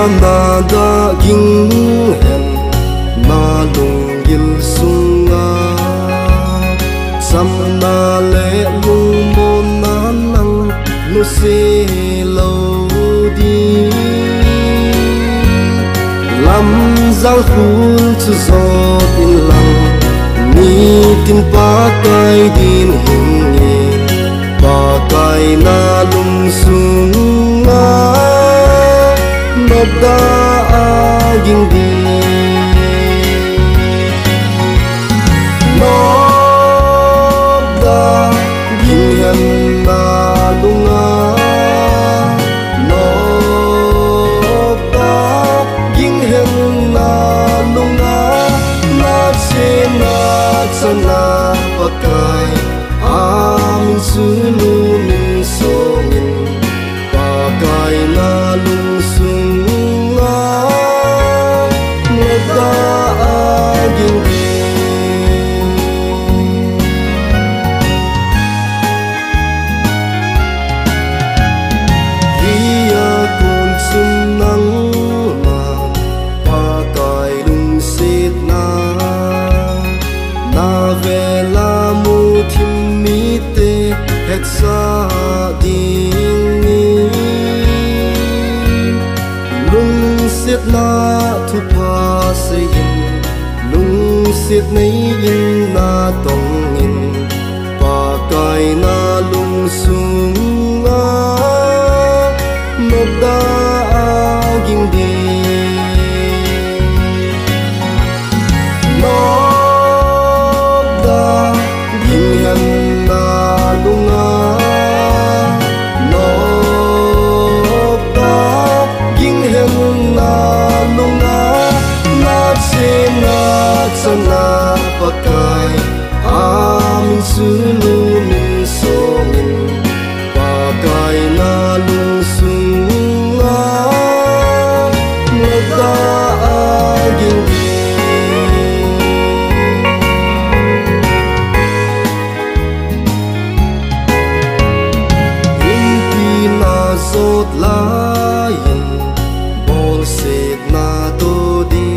nada ging hen na lung gil sunga sam na le lung mon na nang nu se lo di lam zal khul chu zo tin lang ni tin pa kai din hingi pa kai na lung sunga nobda aging di nobda ginghan na lunga nobda ginghan na lunga na sena sana pakai amin sulu min songin pakai na lung sunga nobda aging di sa ding ni lung siết na thu pa se yin lung siết nei yin na tong in pa kai na lung sung na nobda aging di nobda ginghan na lunga sana pakai amin sulu min songin pakai na lung sunga nobda aging di impi na zot lain bol set na to di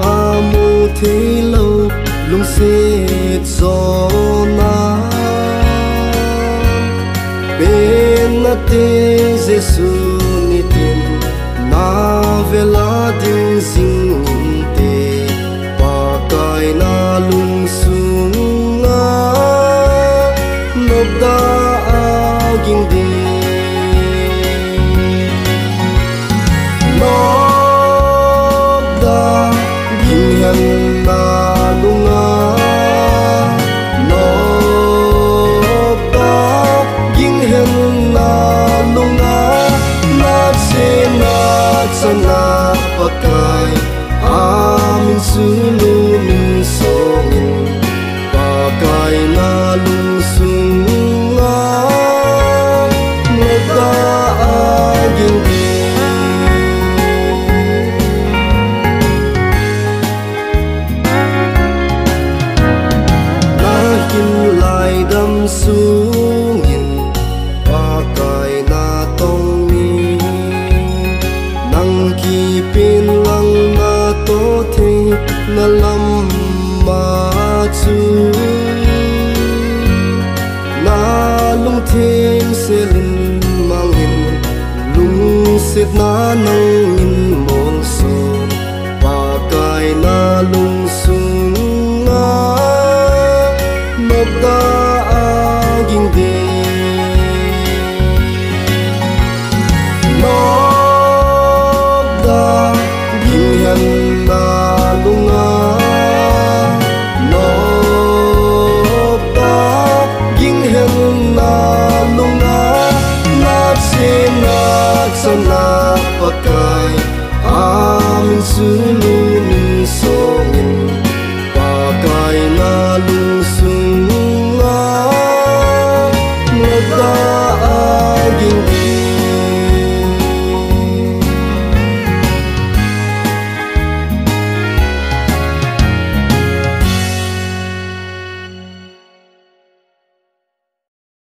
amu thế lâu lung xịt gió na bên na te Giêsu ni tin na vela ding sing te pa kai na lung sunga nobda aging di na lunga nobda ginghan na lunga na sena sana pakai amin sulu min songin pakai na lung sunga nobda aging di dam sungin pakai na tong ni nang ki pin lang na to the na lam ma chu na lung thing se lin mangin lung sit na nang